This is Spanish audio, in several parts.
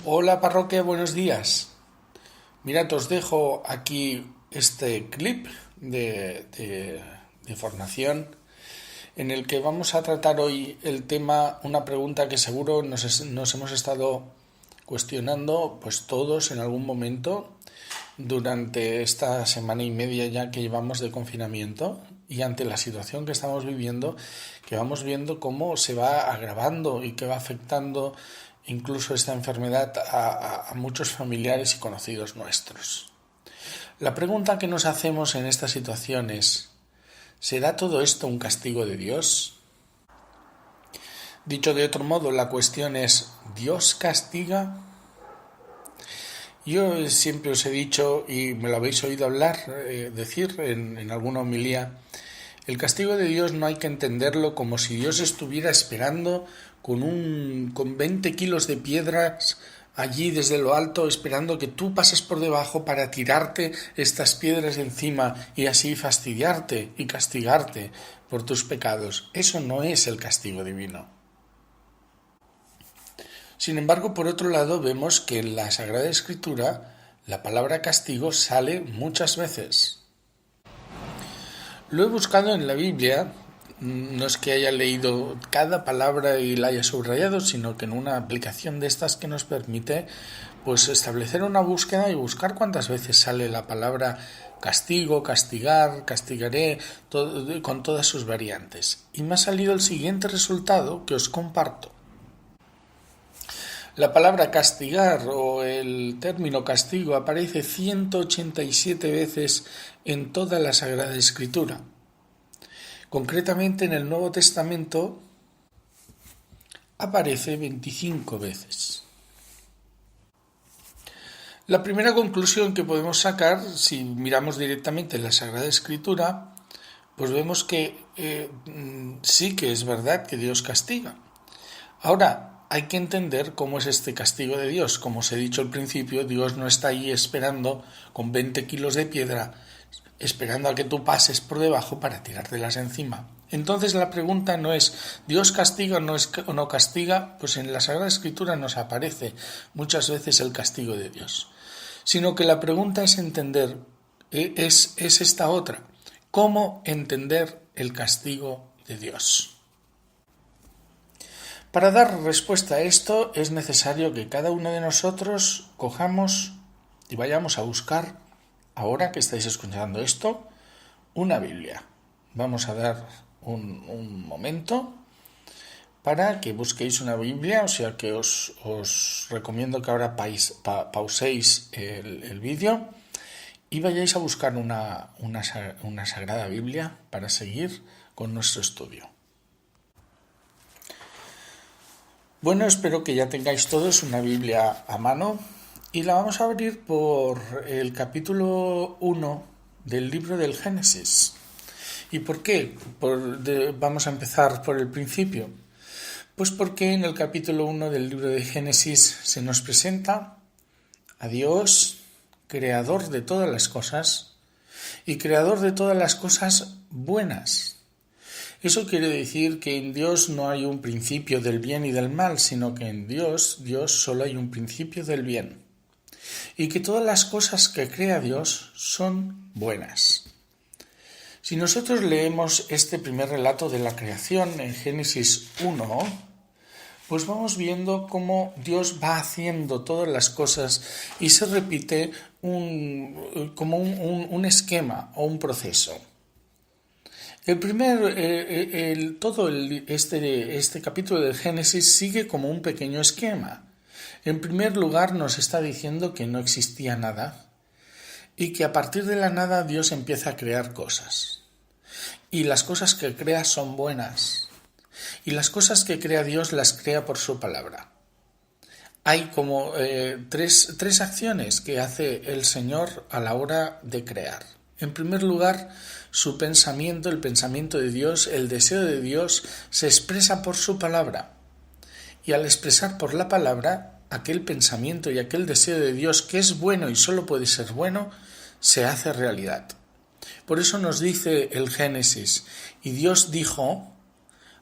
Hola parroquia, buenos días. Mirad, os dejo aquí este clip de formación en el que vamos a tratar hoy el tema, una pregunta que seguro nos hemos estado cuestionando pues todos en algún momento durante esta semana y media ya que llevamos de confinamiento y ante la situación que estamos viviendo, que vamos viendo cómo se va agravando y que va afectando incluso esta enfermedad a muchos familiares y conocidos nuestros. La pregunta que nos hacemos en esta situación es: ¿será todo esto un castigo de Dios? Dicho de otro modo, la cuestión es: ¿Dios castiga? Yo siempre os he dicho, y me lo habéis oído decir en alguna homilía, el castigo de Dios no hay que entenderlo como si Dios estuviera esperando con 20 kilos de piedras allí desde lo alto, esperando que tú pases por debajo para tirarte estas piedras encima y así fastidiarte y castigarte por tus pecados. Eso no es el castigo divino. Sin embargo, por otro lado, vemos que en la Sagrada Escritura la palabra castigo sale muchas veces. Lo he buscado en la Biblia, no es que haya leído cada palabra y la haya subrayado, sino que en una aplicación de estas que nos permite pues establecer una búsqueda y buscar cuántas veces sale la palabra castigo, castigar, castigaré, con todas sus variantes. Y me ha salido el siguiente resultado que os comparto. La palabra castigar o el término castigo aparece 187 veces en toda la Sagrada Escritura. Concretamente en el Nuevo Testamento aparece 25 veces. La primera conclusión que podemos sacar, si miramos directamente en la Sagrada Escritura, pues vemos que sí que es verdad que Dios castiga. Ahora, hay que entender cómo es este castigo de Dios. Como os he dicho al principio, Dios no está ahí esperando con 20 kilos de piedra, esperando a que tú pases por debajo para tirártelas encima. Entonces la pregunta no es ¿Dios castiga o no castiga? Pues en la Sagrada Escritura nos aparece muchas veces el castigo de Dios. Sino que la pregunta es entender, es esta otra. ¿Cómo entender el castigo de Dios? Para dar respuesta a esto es necesario que cada uno de nosotros cojamos y vayamos a buscar, ahora que estáis escuchando esto, una Biblia. Vamos a dar un momento para que busquéis una Biblia, o sea que os recomiendo que ahora pauséis el vídeo y vayáis a buscar una Sagrada Biblia para seguir con nuestro estudio. Bueno, espero que ya tengáis todos una Biblia a mano y la vamos a abrir por el capítulo 1 del libro del Génesis. ¿Y por qué? Vamos a empezar por el principio. Pues porque en el capítulo 1 del libro de Génesis se nos presenta a Dios, creador de todas las cosas y creador de todas las cosas buenas. Eso quiere decir que en Dios no hay un principio del bien y del mal, sino que en Dios solo hay un principio del bien. Y que todas las cosas que crea Dios son buenas. Si nosotros leemos este primer relato de la creación en Génesis 1, pues vamos viendo cómo Dios va haciendo todas las cosas y se repite como un esquema o un proceso. Este capítulo de Génesis sigue como un pequeño esquema. En primer lugar nos está diciendo que no existía nada y que a partir de la nada Dios empieza a crear cosas. Y las cosas que crea son buenas. Y las cosas que crea Dios las crea por su palabra. Hay como tres acciones que hace el Señor a la hora de crear. En primer lugar, su pensamiento, el pensamiento de Dios, el deseo de Dios, se expresa por su palabra. Y al expresar por la palabra, aquel pensamiento y aquel deseo de Dios, que es bueno y solo puede ser bueno, se hace realidad. Por eso nos dice el Génesis, y Dios dijo,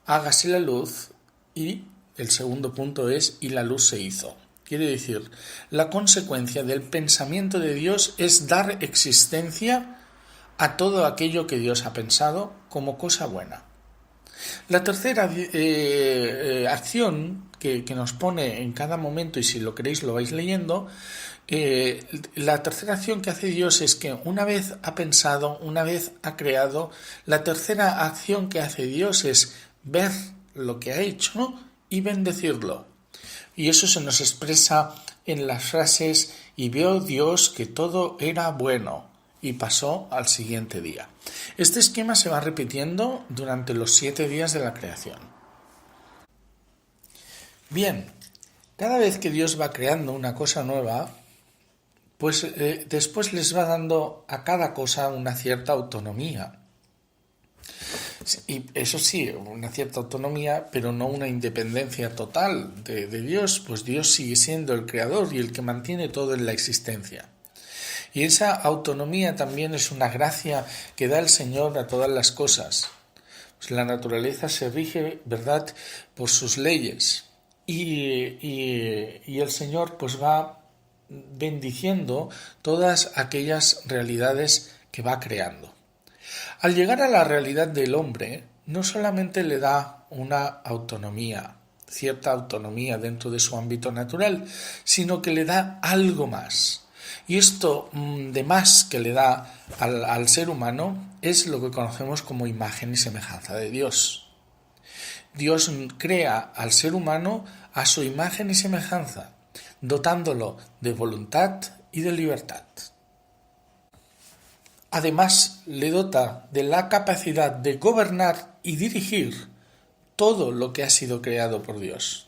hágase la luz, y el segundo punto es, y la luz se hizo. Quiere decir, la consecuencia del pensamiento de Dios es dar existencia a todo aquello que Dios ha pensado como cosa buena. La tercera acción que nos pone en cada momento, y si lo queréis lo vais leyendo, la tercera acción que hace Dios es que una vez ha pensado, una vez ha creado, la tercera acción que hace Dios es ver lo que ha hecho y bendecirlo. Y eso se nos expresa en las frases: y vio Dios que todo era bueno, y pasó al siguiente día. Este esquema se va repitiendo durante los 7 días de la creación. Bien, cada vez que Dios va creando una cosa nueva, pues después les va dando a cada cosa una cierta autonomía. Y eso sí, una cierta autonomía, pero no una independencia total de Dios, pues Dios sigue siendo el creador y el que mantiene todo en la existencia. Y esa autonomía también es una gracia que da el Señor a todas las cosas. Pues la naturaleza se rige, ¿verdad?, por sus leyes. Y el Señor pues va bendiciendo todas aquellas realidades que va creando. Al llegar a la realidad del hombre, no solamente le da una autonomía, cierta autonomía dentro de su ámbito natural, sino que le da algo más. Y esto de más que le da al ser humano es lo que conocemos como imagen y semejanza de Dios. Dios crea al ser humano a su imagen y semejanza, dotándolo de voluntad y de libertad. Además, le dota de la capacidad de gobernar y dirigir todo lo que ha sido creado por Dios.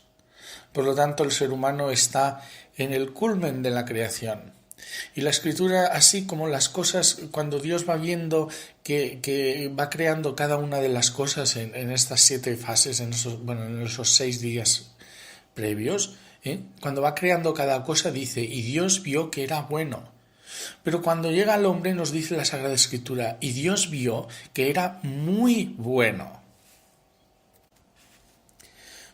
Por lo tanto, el ser humano está en el culmen de la creación. Y la Escritura, así como las cosas, cuando Dios va viendo que va creando cada una de las cosas en estas 7 fases, en esos 6 días previos, cuando va creando cada cosa dice: y Dios vio que era bueno. Pero cuando llega al hombre nos dice la Sagrada Escritura: y Dios vio que era muy bueno.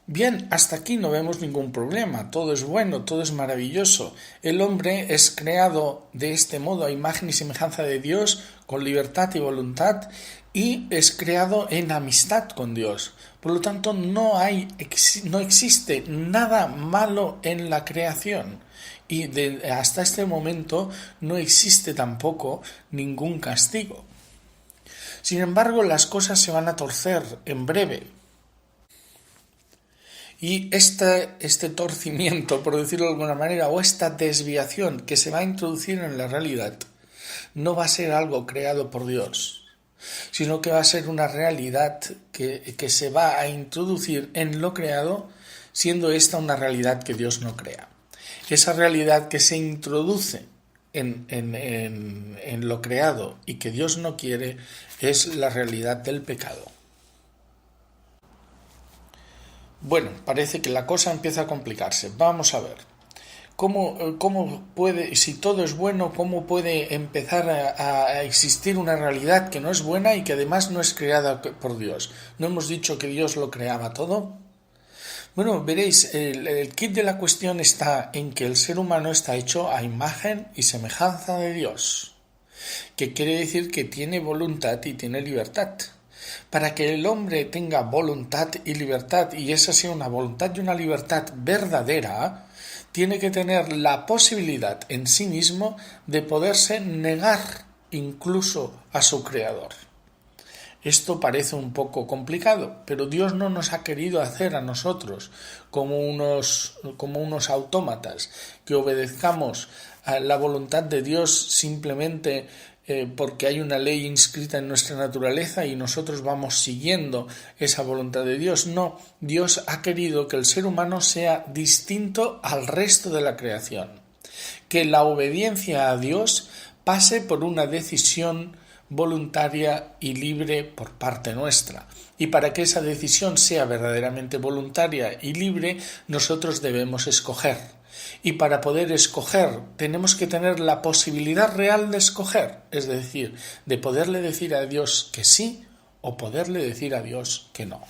Bien, hasta aquí no vemos ningún problema, todo es bueno, todo es maravilloso. El hombre es creado de este modo a imagen y semejanza de Dios, con libertad y voluntad, y es creado en amistad con Dios. Por lo tanto, no existe nada malo en la creación. Y hasta este momento no existe tampoco ningún castigo. Sin embargo, las cosas se van a torcer en breve. Y este torcimiento, por decirlo de alguna manera, o esta desviación que se va a introducir en la realidad, no va a ser algo creado por Dios, sino que va a ser una realidad que se va a introducir en lo creado, siendo esta una realidad que Dios no crea. Esa realidad que se introduce en lo creado y que Dios no quiere es la realidad del pecado. Bueno, parece que la cosa empieza a complicarse. Vamos a ver. ¿Cómo puede, si todo es bueno, cómo puede empezar a existir una realidad que no es buena y que además no es creada por Dios? ¿No hemos dicho que Dios lo creaba todo? Bueno, veréis, el kit de la cuestión está en que el ser humano está hecho a imagen y semejanza de Dios, que quiere decir que tiene voluntad y tiene libertad. Para que el hombre tenga voluntad y libertad, y esa sea una voluntad y una libertad verdadera, tiene que tener la posibilidad en sí mismo de poderse negar incluso a su creador. Esto parece un poco complicado, pero Dios no nos ha querido hacer a nosotros como unos autómatas, que obedezcamos a la voluntad de Dios simplemente porque hay una ley inscrita en nuestra naturaleza y nosotros vamos siguiendo esa voluntad de Dios. No, Dios ha querido que el ser humano sea distinto al resto de la creación, que la obediencia a Dios pase por una decisión voluntaria y libre por parte nuestra. Y para que esa decisión sea verdaderamente voluntaria y libre, nosotros debemos escoger. Y para poder escoger tenemos que tener la posibilidad real de escoger, es decir, de poderle decir a Dios que sí o poderle decir a Dios que no.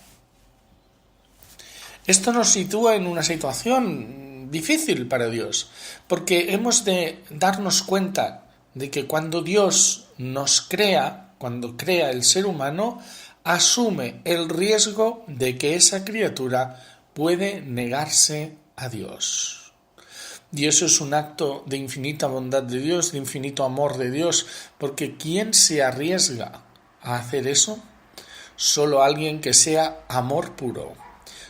Esto nos sitúa en una situación difícil para Dios, porque hemos de darnos cuenta de que cuando Dios nos crea, cuando crea el ser humano, asume el riesgo de que esa criatura puede negarse a Dios. Y eso es un acto de infinita bondad de Dios, de infinito amor de Dios, porque ¿quién se arriesga a hacer eso? Solo alguien que sea amor puro,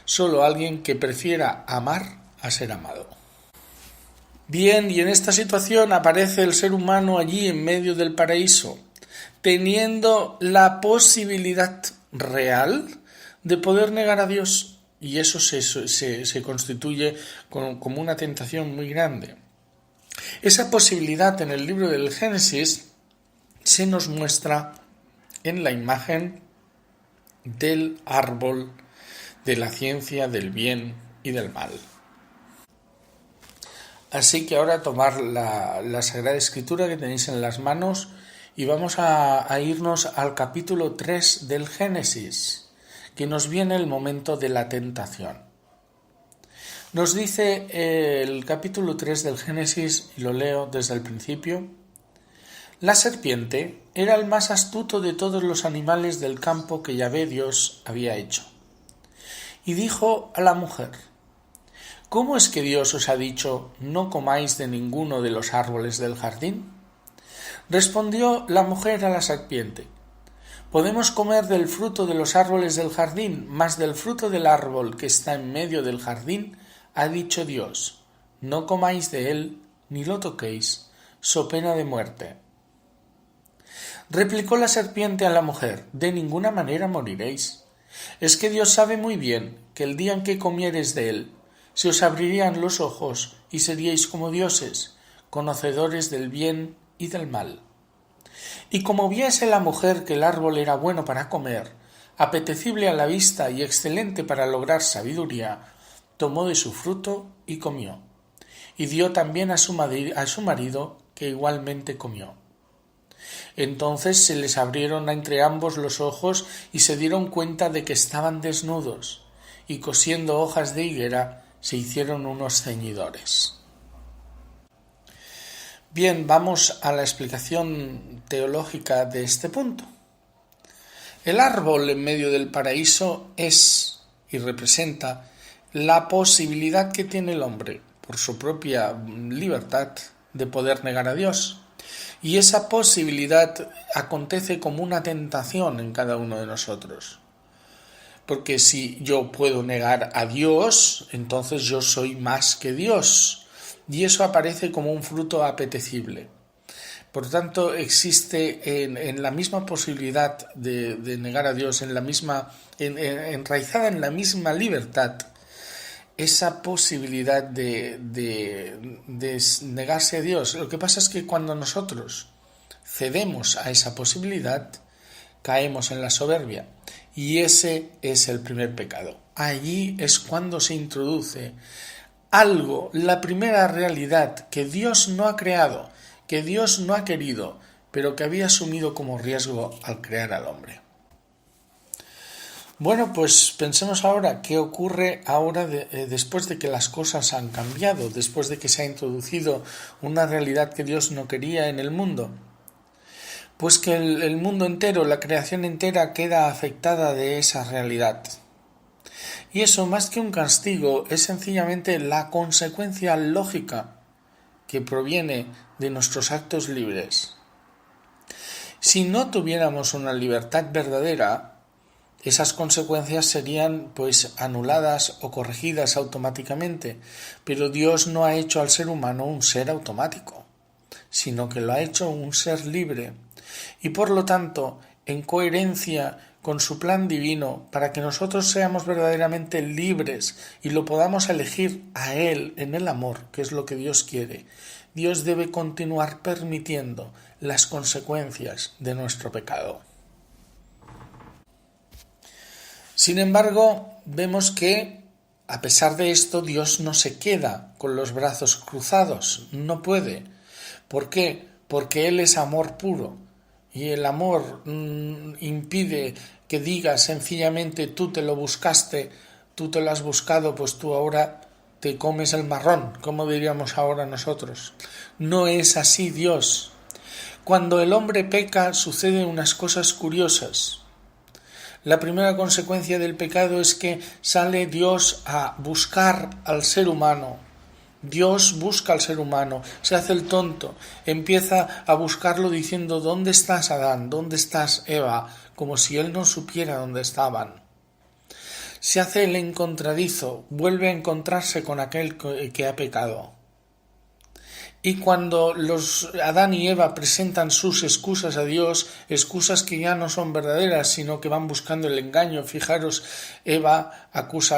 solo alguien que prefiera amar a ser amado. Bien, y en esta situación aparece el ser humano allí en medio del paraíso, teniendo la posibilidad real de poder negar a Dios. Y eso se constituye como una tentación muy grande. Esa posibilidad en el libro del Génesis se nos muestra en la imagen del árbol de la ciencia del bien y del mal. Así que ahora tomar la Sagrada Escritura que tenéis en las manos y vamos a irnos al capítulo 3 del Génesis, que nos viene el momento de la tentación. Nos dice el capítulo 3 del Génesis, y lo leo desde el principio: la serpiente era el más astuto de todos los animales del campo que Yahvé Dios había hecho. Y dijo a la mujer: ¿cómo es que Dios os ha dicho, no comáis de ninguno de los árboles del jardín? Respondió la mujer a la serpiente: podemos comer del fruto de los árboles del jardín, mas del fruto del árbol que está en medio del jardín, ha dicho Dios, no comáis de él, ni lo toquéis, so pena de muerte. Replicó la serpiente a la mujer: de ninguna manera moriréis. Es que Dios sabe muy bien que el día en que comiereis de él, se os abrirían los ojos y seríais como dioses, conocedores del bien y del mal. Y como viese la mujer que el árbol era bueno para comer, apetecible a la vista y excelente para lograr sabiduría, tomó de su fruto y comió, y dio también a su marido, que igualmente comió. Entonces se les abrieron entre ambos los ojos y se dieron cuenta de que estaban desnudos, y cosiendo hojas de higuera se hicieron unos ceñidores. Bien, vamos a la explicación teológica de este punto. El árbol en medio del paraíso es y representa la posibilidad que tiene el hombre, por su propia libertad, de poder negar a Dios. Y esa posibilidad acontece como una tentación en cada uno de nosotros. Porque si yo puedo negar a Dios, entonces yo soy más que Dios. Y eso aparece como un fruto apetecible. Por tanto, existe en la misma posibilidad de negar a Dios, enraizada en la misma libertad, esa posibilidad de negarse a Dios. Lo que pasa es que cuando nosotros cedemos a esa posibilidad, caemos en la soberbia. Y ese es el primer pecado. Allí es cuando se introduce algo, la primera realidad que Dios no ha creado, que Dios no ha querido, pero que había asumido como riesgo al crear al hombre. Bueno, pues pensemos ahora qué ocurre ahora después de que las cosas han cambiado, después de que se ha introducido una realidad que Dios no quería en el mundo. Pues que el mundo entero, la creación entera queda afectada de esa realidad. Y eso, más que un castigo, es sencillamente la consecuencia lógica que proviene de nuestros actos libres. Si no tuviéramos una libertad verdadera, esas consecuencias serían pues anuladas o corregidas automáticamente, pero Dios no ha hecho al ser humano un ser automático, sino que lo ha hecho un ser libre, y por lo tanto, en coherencia con su plan divino, para que nosotros seamos verdaderamente libres y lo podamos elegir a Él en el amor, que es lo que Dios quiere, Dios debe continuar permitiendo las consecuencias de nuestro pecado. Sin embargo, vemos que, a pesar de esto, Dios no se queda con los brazos cruzados, no puede. ¿Por qué? Porque Él es amor puro, y el amor impide que digas sencillamente tú te lo buscaste, tú te lo has buscado, pues tú ahora te comes el marrón, como diríamos ahora nosotros. No es así Dios. Cuando el hombre peca suceden unas cosas curiosas. La primera consecuencia del pecado es que sale Dios a buscar al ser humano. Dios busca al ser humano, se hace el tonto, empieza a buscarlo diciendo ¿dónde estás, Adán? ¿Dónde estás, Eva? Como si él no supiera dónde estaban. Se hace el encontradizo, vuelve a encontrarse con aquel que ha pecado. Y cuando Adán y Eva presentan sus excusas a Dios, excusas que ya no son verdaderas, sino que van buscando el engaño. Fijaros, Adán acusa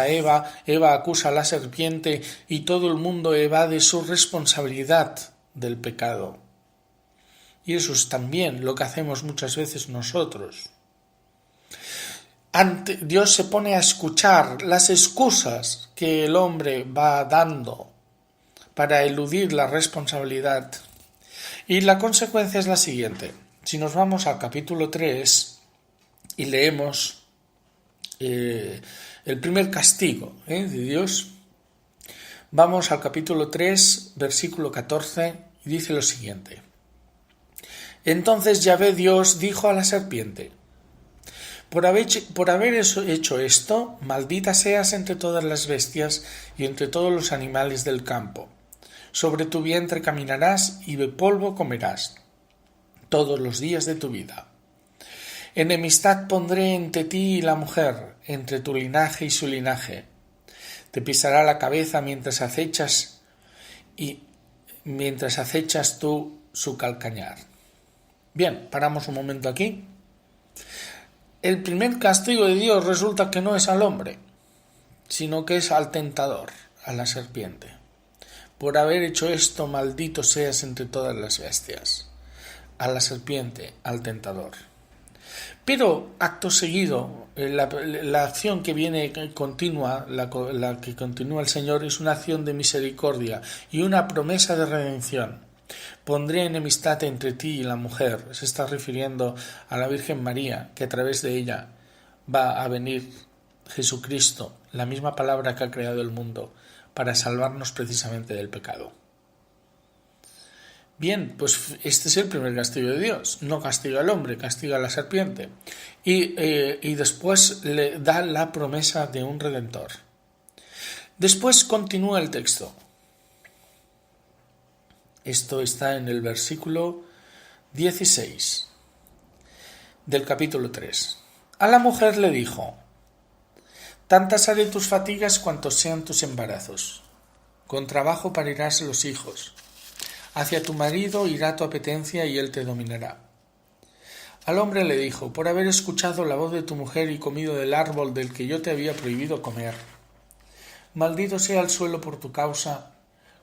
a Eva acusa a la serpiente y todo el mundo evade su responsabilidad del pecado. Y eso es también lo que hacemos muchas veces nosotros. Dios se pone a escuchar las excusas que el hombre va dando para eludir la responsabilidad. Y la consecuencia es la siguiente. Si nos vamos al capítulo 3 y leemos el primer castigo de Dios, vamos al capítulo 3, versículo 14, y dice lo siguiente. Entonces Yahvé Dios dijo a la serpiente: Por haber hecho esto, maldita seas entre todas las bestias y entre todos los animales del campo. Sobre tu vientre caminarás y de polvo comerás todos los días de tu vida. Enemistad pondré entre ti y la mujer, entre tu linaje y su linaje. Te pisará la cabeza mientras acechas tú su calcañar. Bien, paramos un momento aquí. El primer castigo de Dios resulta que no es al hombre, sino que es al tentador, a la serpiente. Por haber hecho esto, maldito seas entre todas las bestias. A la serpiente, al tentador. Pero, acto seguido, la acción que viene continua, la que continúa el Señor, es una acción de misericordia y una promesa de redención. Pondré enemistad entre ti y la mujer. Se está refiriendo a la Virgen María, que a través de ella va a venir Jesucristo, la misma palabra que ha creado el mundo, para salvarnos precisamente del pecado. Bien, pues este es el primer castigo de Dios. No castiga al hombre, castiga a la serpiente. Y después le da la promesa de un redentor. Después continúa el texto. Esto está en el versículo 16 del capítulo 3. A la mujer le dijo: Tantas haré tus fatigas cuantos sean tus embarazos. Con trabajo parirás los hijos. Hacia tu marido irá tu apetencia y él te dominará. Al hombre le dijo: Por haber escuchado la voz de tu mujer y comido del árbol del que yo te había prohibido comer. Maldito sea el suelo por tu causa.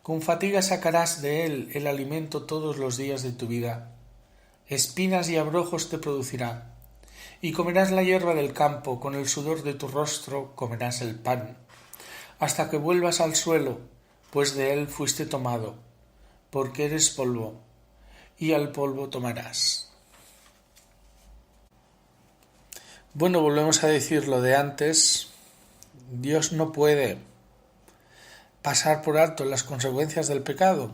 Con fatiga sacarás de él el alimento todos los días de tu vida. Espinas y abrojos te producirá. Y comerás la hierba del campo, con el sudor de tu rostro comerás el pan, hasta que vuelvas al suelo, pues de él fuiste tomado, porque eres polvo, y al polvo tomarás. Bueno, volvemos a decir lo de antes. Dios no puede pasar por alto las consecuencias del pecado,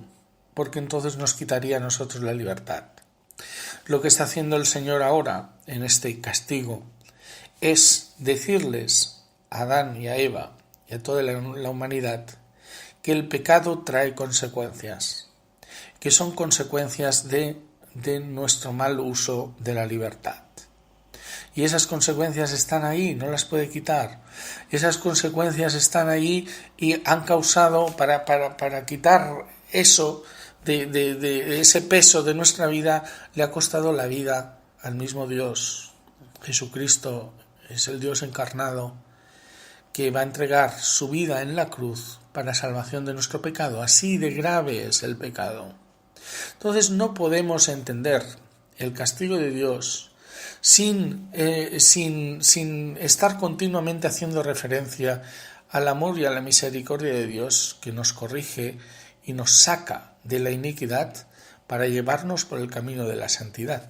porque entonces nos quitaría a nosotros la libertad. Lo que está haciendo el Señor ahora, en este castigo, es decirles a Adán y a Eva y a toda la humanidad que el pecado trae consecuencias, que son consecuencias de nuestro mal uso de la libertad. Y esas consecuencias están ahí, no las puede quitar. Esas consecuencias están ahí y han causado, para quitar eso de ese peso de nuestra vida, le ha costado la vida al mismo Dios. Jesucristo es el Dios encarnado que va a entregar su vida en la cruz para salvación de nuestro pecado. Así de grave es el pecado. Entonces no podemos entender el castigo de Dios sin estar continuamente haciendo referencia al amor y a la misericordia de Dios, que nos corrige y nos saca de la iniquidad para llevarnos por el camino de la santidad.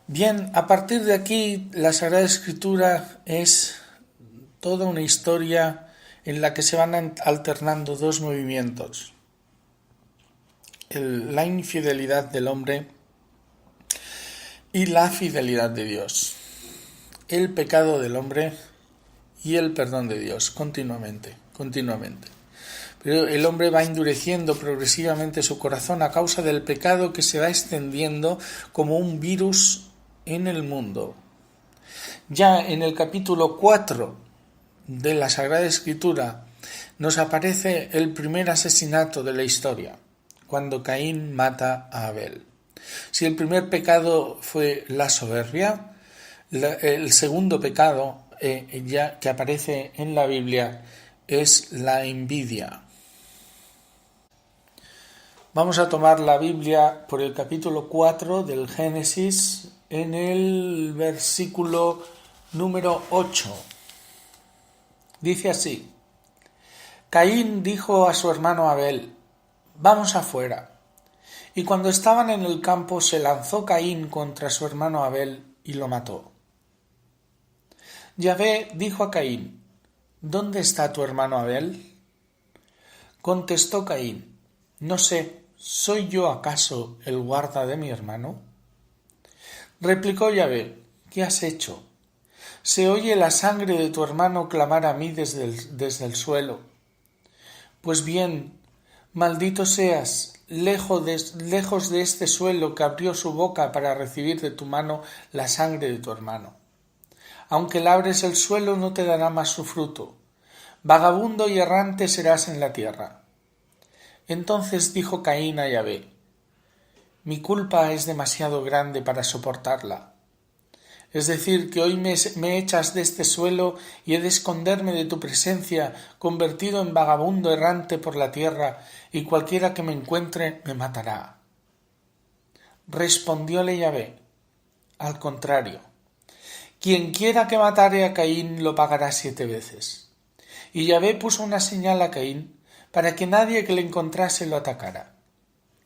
Bien, a partir de aquí la Sagrada Escritura es toda una historia en la que se van alternando dos movimientos. La infidelidad del hombre y la fidelidad de Dios. El pecado del hombre y el perdón de Dios, continuamente. Pero el hombre va endureciendo progresivamente su corazón a causa del pecado que se va extendiendo como un virus en el mundo. Ya en el capítulo 4 de la Sagrada Escritura nos aparece el primer asesinato de la historia, cuando Caín mata a Abel. Si el primer pecado fue la soberbia, el segundo pecado ya que aparece en la Biblia es la envidia. Vamos a tomar la Biblia por el capítulo 4 del Génesis en el versículo número 8. Dice así: Caín dijo a su hermano Abel: vamos afuera. Y cuando estaban en el campo se lanzó Caín contra su hermano Abel y lo mató. Yahvé dijo a Caín: ¿dónde está tu hermano Abel? Contestó Caín: no sé, ¿soy yo acaso el guarda de mi hermano? Replicó Yahvé: ¿qué has hecho? Se oye la sangre de tu hermano clamar a mí desde el suelo. Pues bien, maldito seas, lejos de este suelo que abrió su boca para recibir de tu mano la sangre de tu hermano. Aunque labres el suelo, no te dará más su fruto. Vagabundo y errante serás en la tierra. Entonces dijo Caín a Yahvé: mi culpa es demasiado grande para soportarla. Es decir, que hoy me echas de este suelo y he de esconderme de tu presencia, convertido en vagabundo errante por la tierra, y cualquiera que me encuentre me matará. Respondióle Yahvé: al contrario, quien quiera que matare a Caín lo pagará 7 veces. Y Yahvé puso una señal a Caín para que nadie que le encontrase lo atacara.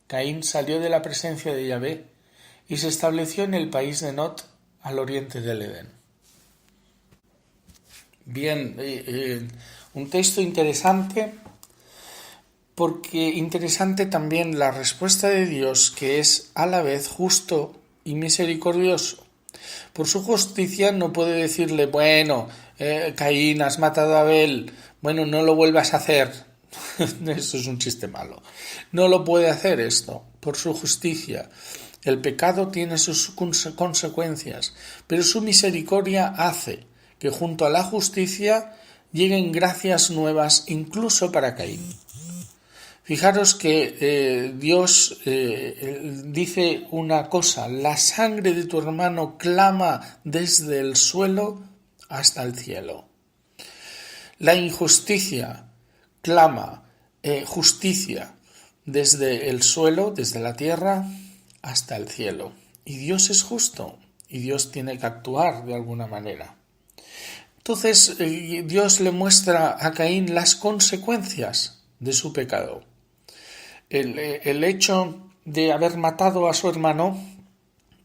Caín salió de la presencia de Yahvé y se estableció en el país de Nod, al oriente del Edén. Bien, un texto interesante, porque interesante también la respuesta de Dios, que es a la vez justo y misericordioso. Por su justicia no puede decirle: bueno, Caín, has matado a Abel, bueno, no lo vuelvas a hacer. Eso es un chiste malo. No lo puede hacer esto, por su justicia. El pecado tiene sus consecuencias, pero su misericordia hace que junto a la justicia lleguen gracias nuevas incluso para Caín. Fijaros que Dios dice una cosa: la sangre de tu hermano clama desde el suelo hasta el cielo. La injusticia clama justicia desde el suelo, desde la tierra, hasta el cielo. Y Dios es justo, y Dios tiene que actuar de alguna manera. Entonces Dios le muestra a Caín las consecuencias de su pecado. El hecho de haber matado a su hermano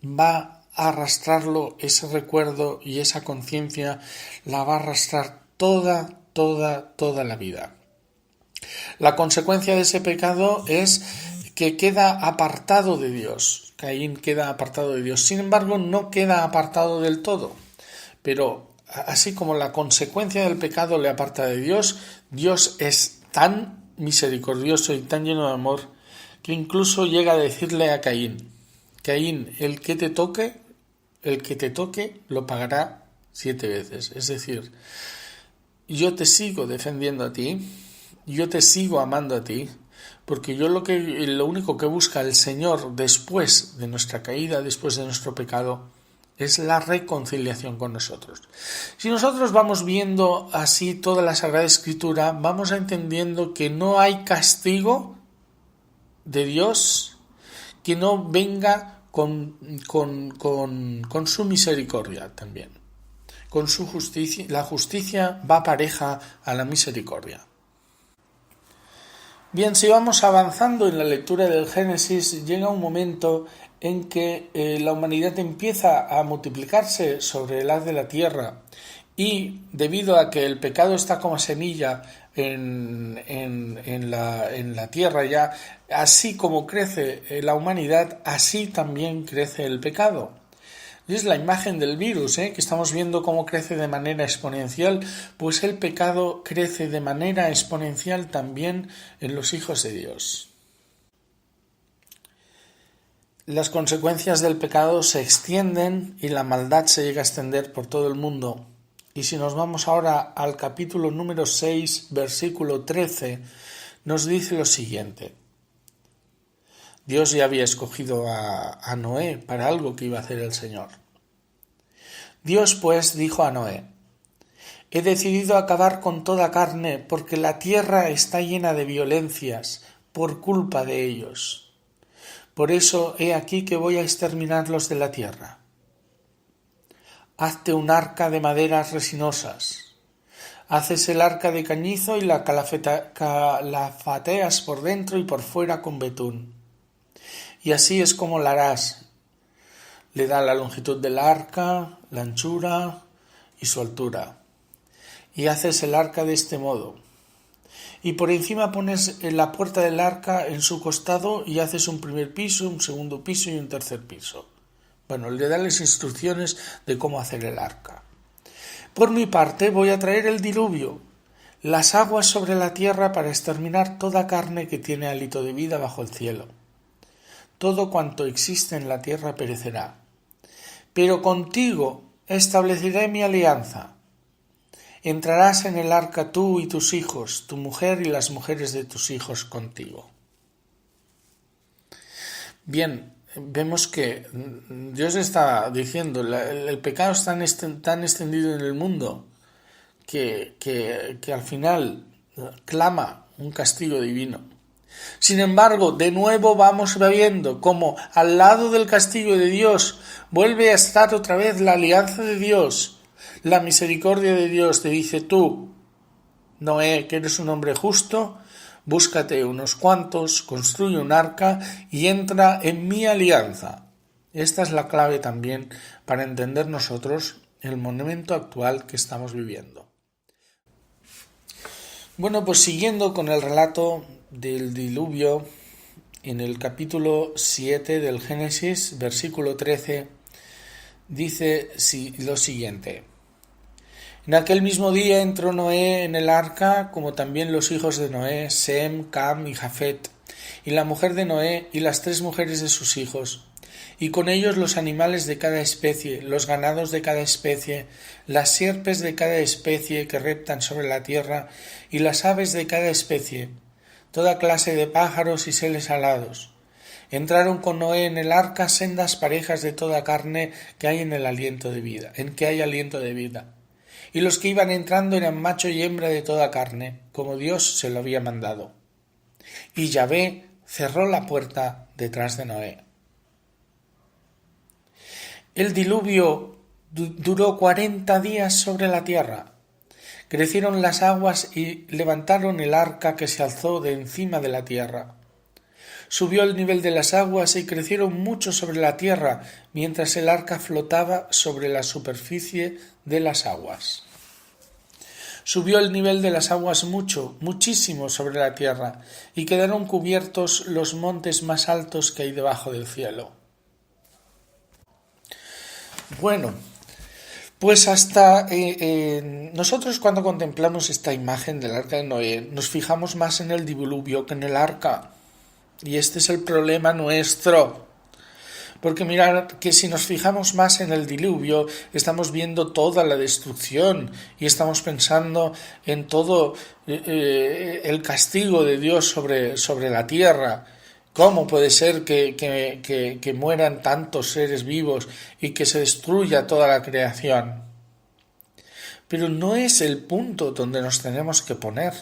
va a arrastrarlo, ese recuerdo y esa conciencia la va a arrastrar toda la vida. La consecuencia de ese pecado es que queda apartado de Dios. Caín queda apartado de Dios. Sin embargo, no queda apartado del todo. Pero así como la consecuencia del pecado le aparta de Dios, Dios es tan misericordioso y tan lleno de amor que incluso llega a decirle a Caín: Caín, el que te toque, lo pagará 7 veces. Es decir, yo te sigo defendiendo a ti, yo te sigo amando a ti, porque lo único que busca el Señor después de nuestra caída, después de nuestro pecado, es la reconciliación con nosotros. Si nosotros vamos viendo así toda la Sagrada Escritura, vamos entendiendo que no hay castigo de Dios que no venga con su misericordia también. Con su justicia, la justicia va pareja a la misericordia. Bien, si vamos avanzando en la lectura del Génesis, llega un momento en que la humanidad empieza a multiplicarse sobre el haz de la tierra Y debido a que el pecado está como semilla en la tierra ya, así como crece la humanidad, así también crece el pecado. Es la imagen del virus, que estamos viendo cómo crece de manera exponencial, pues el pecado crece de manera exponencial también en los hijos de Dios. Las consecuencias del pecado se extienden y la maldad se llega a extender por todo el mundo. Y si nos vamos ahora al capítulo número 6, versículo 13, nos dice lo siguiente. Dios ya había escogido a Noé para algo que iba a hacer el Señor. Dios pues dijo a Noé: he decidido acabar con toda carne porque la tierra está llena de violencias por culpa de ellos. Por eso he aquí que voy a exterminarlos de la tierra. Hazte un arca de maderas resinosas. Haces el arca de cañizo y la calafateas por dentro y por fuera con betún. Y así es como la harás. Le da la longitud del arca, la anchura y su altura. Y haces el arca de este modo. Y por encima pones la puerta del arca en su costado y haces un primer piso, un segundo piso y un tercer piso. Bueno, le da las instrucciones de cómo hacer el arca. Por mi parte voy a traer el diluvio, las aguas sobre la tierra para exterminar toda carne que tiene hálito de vida bajo el cielo. Todo cuanto existe en la tierra perecerá. Pero contigo estableceré mi alianza. Entrarás en el arca tú y tus hijos, tu mujer y las mujeres de tus hijos contigo. Bien, vemos que Dios está diciendo, el pecado es tan extendido en el mundo que al final clama un castigo divino. Sin embargo, de nuevo vamos viendo cómo al lado del castigo de Dios vuelve a estar otra vez la alianza de Dios. La misericordia de Dios te dice: tú, Noé, que eres un hombre justo, búscate unos cuantos, construye un arca y entra en mi alianza. Esta es la clave también para entender nosotros el momento actual que estamos viviendo. Bueno, pues siguiendo con el relato del diluvio, en el capítulo 7 del Génesis, versículo 13, dice lo siguiente. En aquel mismo día entró Noé en el arca, como también los hijos de Noé, Sem, Cam y Jafet, y la mujer de Noé y las 3 mujeres de sus hijos, y con ellos los animales de cada especie, los ganados de cada especie, las sierpes de cada especie que reptan sobre la tierra, y las aves de cada especie, toda clase de pájaros y seres alados. Entraron con Noé en el arca sendas parejas de toda carne que hay en que hay aliento de vida. Y los que iban entrando eran macho y hembra de toda carne, como Dios se lo había mandado. Y Yahvé cerró la puerta detrás de Noé. El diluvio duró 40 días sobre la tierra. Crecieron las aguas y levantaron el arca que se alzó de encima de la tierra. Subió el nivel de las aguas y crecieron mucho sobre la tierra, mientras el arca flotaba sobre la superficie de las aguas. Subió el nivel de las aguas muchísimo sobre la tierra, y quedaron cubiertos los montes más altos que hay debajo del cielo. Bueno, pues hasta nosotros cuando contemplamos esta imagen del arca de Noé, nos fijamos más en el diluvio que en el arca. Y este es el problema nuestro. Porque mirad que si nos fijamos más en el diluvio, estamos viendo toda la destrucción y estamos pensando en todo el castigo de Dios sobre la tierra. ¿Cómo puede ser que mueran tantos seres vivos y que se destruya toda la creación? Pero no es el punto donde nos tenemos que poner,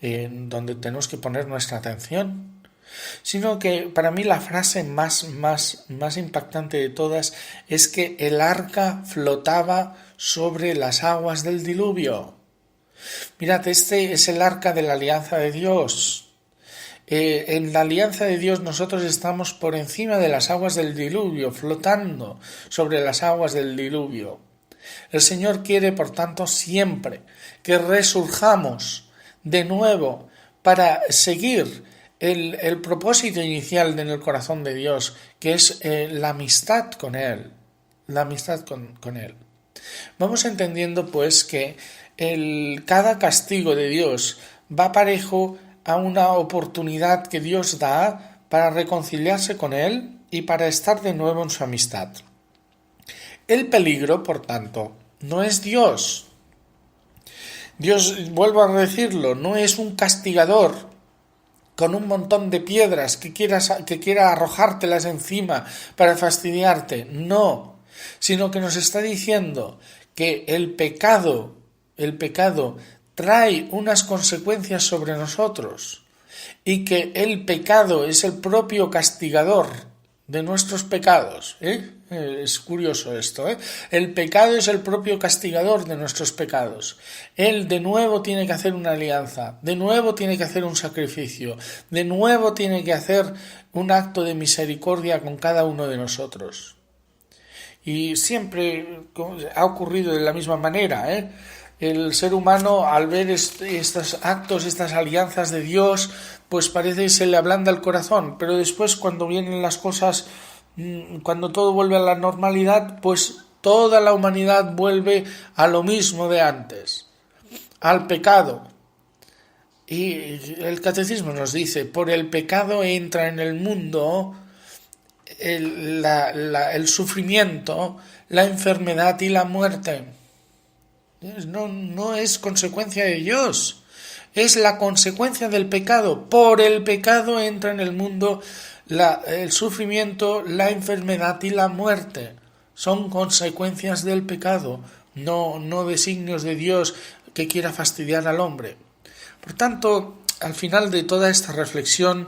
donde tenemos que poner nuestra atención. Sino que para mí la frase más impactante de todas es que el arca flotaba sobre las aguas del diluvio. Mirad, este es el arca de la alianza de Dios. En la alianza de Dios nosotros estamos por encima de las aguas del diluvio, flotando sobre las aguas del diluvio. El Señor quiere, por tanto, siempre que resurjamos de nuevo para seguir el propósito inicial en el corazón de Dios, que es la amistad con Él. La amistad con Él. Vamos entendiendo, pues, que cada castigo de Dios va parejo a una oportunidad que Dios da para reconciliarse con Él y para estar de nuevo en su amistad. El peligro, por tanto, no es Dios. Dios, vuelvo a decirlo, no es un castigador con un montón de piedras que quiera arrojártelas encima para fastidiarte. No, sino que nos está diciendo que el pecado trae unas consecuencias sobre nosotros y que el pecado es el propio castigador de nuestros pecados. Es curioso esto. El pecado es el propio castigador de nuestros pecados. Él de nuevo tiene que hacer una alianza, de nuevo tiene que hacer un sacrificio, de nuevo tiene que hacer un acto de misericordia con cada uno de nosotros. Y siempre ha ocurrido de la misma manera. El ser humano, al ver estos actos, estas alianzas de Dios, pues parece que se le ablanda el corazón, pero después, cuando vienen las cosas, cuando todo vuelve a la normalidad, pues toda la humanidad vuelve a lo mismo de antes, al pecado. Y el catecismo nos dice: por el pecado entra en el mundo el sufrimiento, la enfermedad y la muerte. No es consecuencia de Dios, es la consecuencia del pecado. Por el pecado entra en el mundo el sufrimiento, la enfermedad y la muerte. Son consecuencias del pecado, no designios de Dios que quiera fastidiar al hombre. Por tanto, al final de toda esta reflexión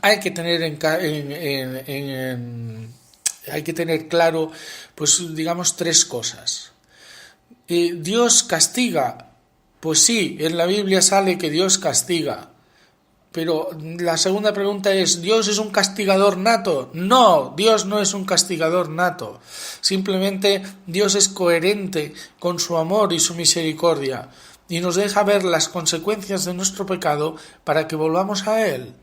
hay que tener hay que tener claro, pues digamos, tres cosas. ¿Dios castiga? Pues sí, en la Biblia sale que Dios castiga. Pero la segunda pregunta es: ¿Dios es un castigador nato? No, Dios no es un castigador nato. Simplemente Dios es coherente con su amor y su misericordia y nos deja ver las consecuencias de nuestro pecado para que volvamos a Él.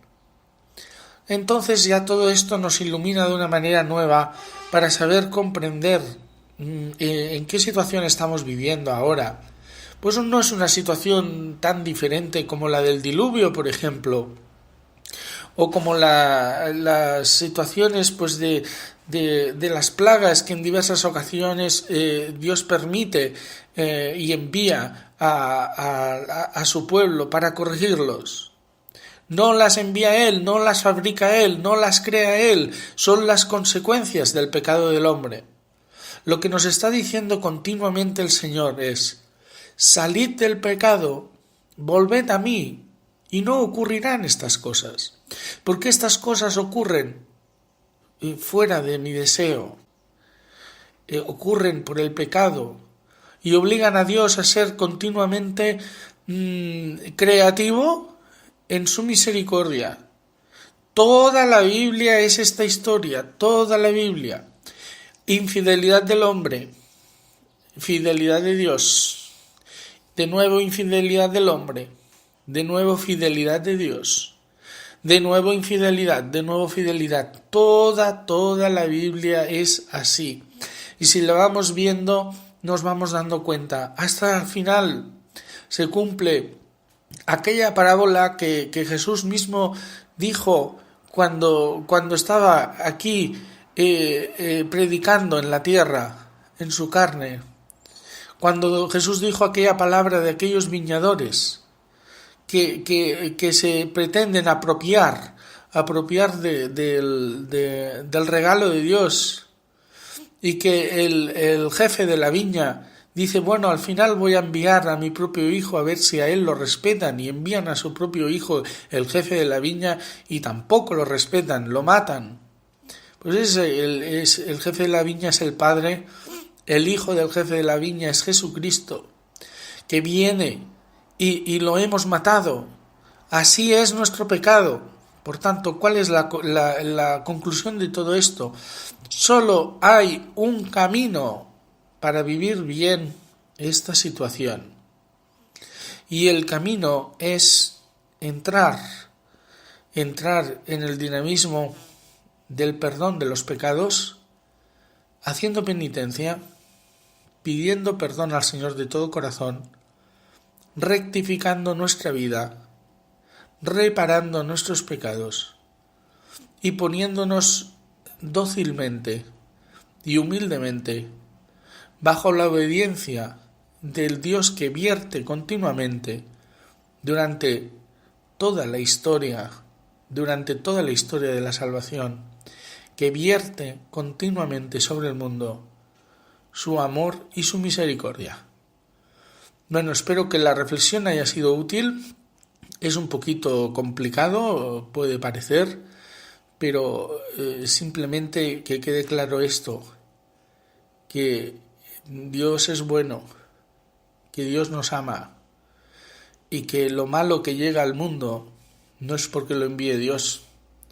Entonces ya todo esto nos ilumina de una manera nueva para saber comprender en qué situación estamos viviendo ahora. Pues no es una situación tan diferente como la del diluvio, por ejemplo, o como las situaciones pues de las plagas que en diversas ocasiones Dios permite y envía a su pueblo para corregirlos. No las envía Él, no las fabrica Él, no las crea Él, son las consecuencias del pecado del hombre. Lo que nos está diciendo continuamente el Señor es: salid del pecado, volved a mí, y no ocurrirán estas cosas, porque estas cosas ocurren fuera de mi deseo, ocurren por el pecado, y obligan a Dios a ser continuamente creativo en su misericordia. Toda la Biblia es esta historia, toda la Biblia. Infidelidad del hombre, fidelidad de Dios, de nuevo infidelidad del hombre, de nuevo fidelidad de Dios, de nuevo infidelidad, de nuevo fidelidad. Toda la Biblia es así. Y si la vamos viendo, nos vamos dando cuenta. Hasta el final se cumple aquella parábola que Jesús mismo dijo cuando estaba aquí predicando en la tierra, en su carne, cuando Jesús dijo aquella palabra de aquellos viñadores que se pretenden apropiar del regalo de Dios, y que el jefe de la viña dice: bueno, al final voy a enviar a mi propio hijo a ver si a él lo respetan, y envían a su propio hijo, el jefe de la viña, y tampoco lo respetan, lo matan. Pues el jefe de la viña es el Padre, el hijo del jefe de la viña es Jesucristo, que viene y lo hemos matado. Así es nuestro pecado. Por tanto, ¿cuál es la conclusión de todo esto? Solo hay un camino para vivir bien esta situación. Y el camino es entrar en el dinamismo del perdón de los pecados, haciendo penitencia, pidiendo perdón al Señor de todo corazón, rectificando nuestra vida, reparando nuestros pecados y poniéndonos dócilmente y humildemente bajo la obediencia del Dios que vierte continuamente durante toda la historia de la salvación, que vierte continuamente sobre el mundo su amor y su misericordia. Bueno, espero que la reflexión haya sido útil. Es un poquito complicado, puede parecer, pero simplemente que quede claro esto, que Dios es bueno, que Dios nos ama y que lo malo que llega al mundo no es porque lo envíe Dios,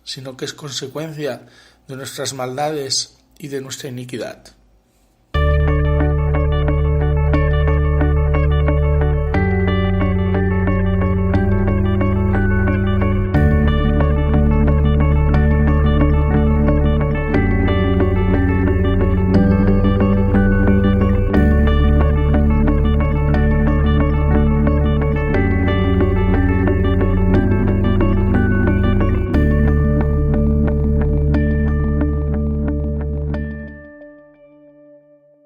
sino que es consecuencia de nuestras maldades y de nuestra iniquidad.